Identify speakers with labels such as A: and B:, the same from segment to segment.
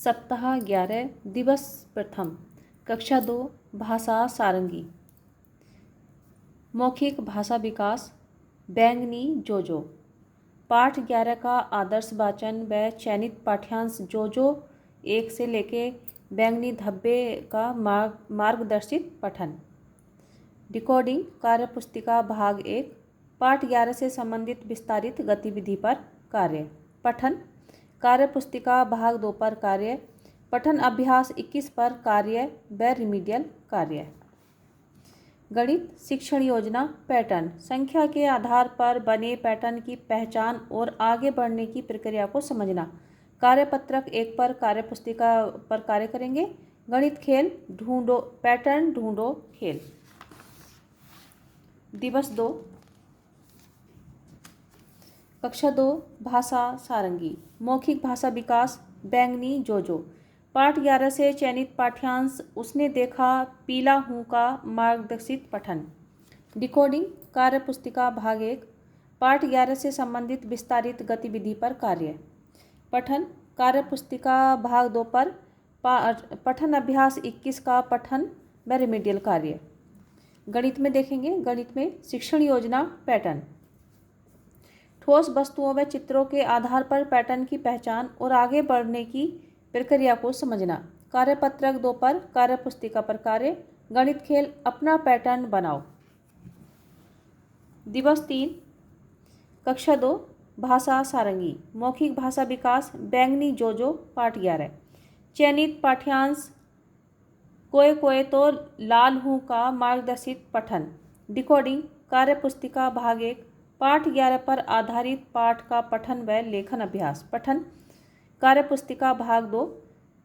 A: सप्ताह 11 दिवस प्रथम कक्षा 2 भाषा सारंगी मौखिक भाषा विकास बैंगनी जोजो पाठ 11 का आदर्श वाचन व चयनित पाठ्यांश जोजो 1 से लेके बैंगनी धब्बे का मार्गदर्शित पठन। डिकोडिंग कार्यपुस्तिका भाग 1 पाठ 11 से संबंधित विस्तारित गतिविधि पर कार्य। पठन कार्यपुस्तिका भाग 2 पर कार्य। पठन अभ्यास 21 पर कार्य व रिमीडियल कार्य। गणित शिक्षण योजना पैटर्न संख्या के आधार पर बने पैटर्न की पहचान और आगे बढ़ने की प्रक्रिया को समझना। कार्यपत्रक 1 पर कार्यपुस्तिका पर कार्य करेंगे। गणित खेल ढूंढो पैटर्न ढूंढो खेल। दिवस 2 कक्षा 2 भाषा सारंगी मौखिक भाषा विकास बैंगनी जोजो पाठ 11 से चयनित पाठ्यांश उसने देखा पीला हूँ का मार्गदर्शित पठन। डिकोडिंग कार्यपुस्तिका भाग 1 पाठ 11 से संबंधित विस्तारित गतिविधि पर कार्य। पठन कार्यपुस्तिका भाग 2 पर पठन अभ्यास 21 का पठन व रिमीडियल कार्य। गणित में देखेंगे। गणित में शिक्षण योजना पैटर्न ठोस वस्तुओं व चित्रों के आधार पर पैटर्न की पहचान और आगे बढ़ने की प्रक्रिया को समझना। कार्यपत्रक 2 पर कार्यपुस्तिका पर कार्य। गणित खेल अपना पैटर्न बनाओ। दिवस 3 कक्षा 2 भाषा सारंगी मौखिक भाषा विकास बैंगनी जोजो पाठ 11 चयनित पाठ्यांश कोए कोए तो लाल हूँ का मार्गदर्शित पठन। डिकोडिंग कार्यपुस्तिका भाग 1 पाठ 11 पर आधारित पाठ का पठन व लेखन अभ्यास। पठन कार्यपुस्तिका भाग 2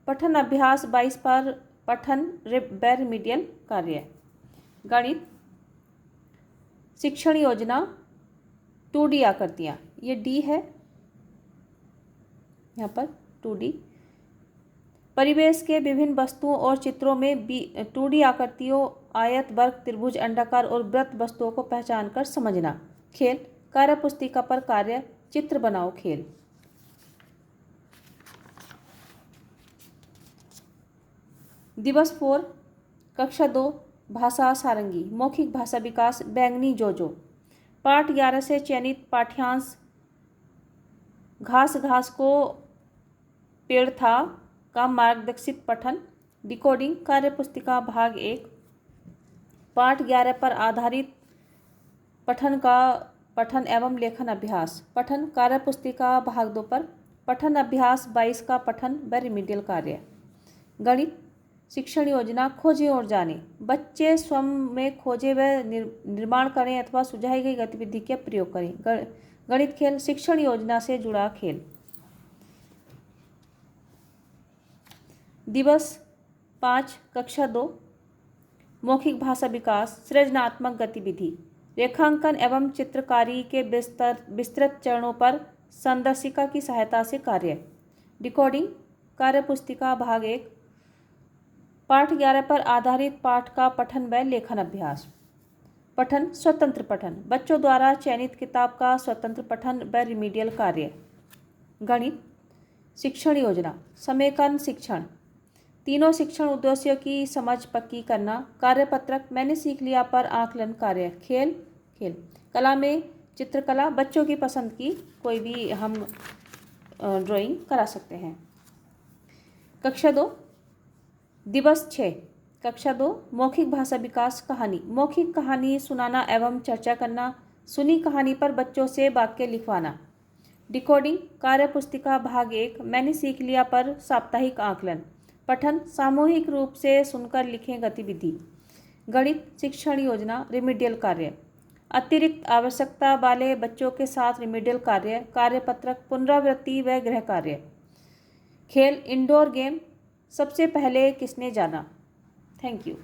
A: पठन अभ्यास 22 पर पठन व रिमीडियल कार्य। गणित शिक्षण योजना 2D आकृतियाँ ये D है यहाँ पर 2D परिवेश के विभिन्न वस्तुओं और चित्रों में 2D आकृतियों आयत वर्ग त्रिभुज अंडाकार और वृत्त वस्तुओं को पहचान कर समझना। खेल कार्यपुस्तिका पर कार्य चित्र बनाओ खेल। दिवस 4 कक्षा 2 भाषा सारंगी मौखिक भाषा विकास बैंगनी जोजो पाठ 11 से चयनित पाठ्यांश घास घास को पेड़ था का मार्गदर्शित पठन। डिकोडिंग कार्यपुस्तिका भाग 1 पाठ 11 पर आधारित पठन एवं लेखन अभ्यास। पठन कार्यपुस्तिका भाग 2 पर पठन अभ्यास 22 का पठन व रिमीडियल कार्य। गणित शिक्षण योजना खोजें और जानें बच्चे स्वयं में खोजे व निर्माण करें अथवा सुझाई गई गतिविधि का प्रयोग करें। गणित खेल शिक्षण योजना से जुड़ा खेल। दिवस 5 कक्षा 2 मौखिक भाषा विकास सृजनात्मक गतिविधि रेखांकन एवं चित्रकारी के विस्तृत चरणों पर संदर्शिका की सहायता से कार्य। डिकोडिंग कार्यपुस्तिका भाग 1 पाठ 11 पर आधारित पाठ का पठन व लेखन अभ्यास। पठन स्वतंत्र पठन बच्चों द्वारा चयनित किताब का स्वतंत्र पठन व रिमीडियल कार्य। गणित शिक्षण योजना समेकन शिक्षण तीनों शिक्षण उद्देश्यों की समझ पक्की करना। कार्यपत्रक मैंने सीख लिया पर आकलन कार्य। खेल कला में चित्रकला बच्चों की पसंद की कोई भी हम ड्राइंग करा सकते हैं। कक्षा 2 दिवस 6 कक्षा 2 मौखिक भाषा विकास कहानी मौखिक कहानी सुनाना एवं चर्चा करना। सुनी कहानी पर बच्चों से वाक्य लिखवाना। डिकोडिंग कार्यपुस्तिका भाग 1 मैंने सीख लिया पर साप्ताहिक आकलन। पठन सामूहिक रूप से सुनकर लिखें गतिविधि। गणित शिक्षण योजना रिमीडियल कार्य अतिरिक्त आवश्यकता वाले बच्चों के साथ रिमीडियल कार्य। कार्यपत्रक पुनरावृत्ति व गृह कार्य। खेल इंडोर गेम सबसे पहले किसने जाना। Thank you.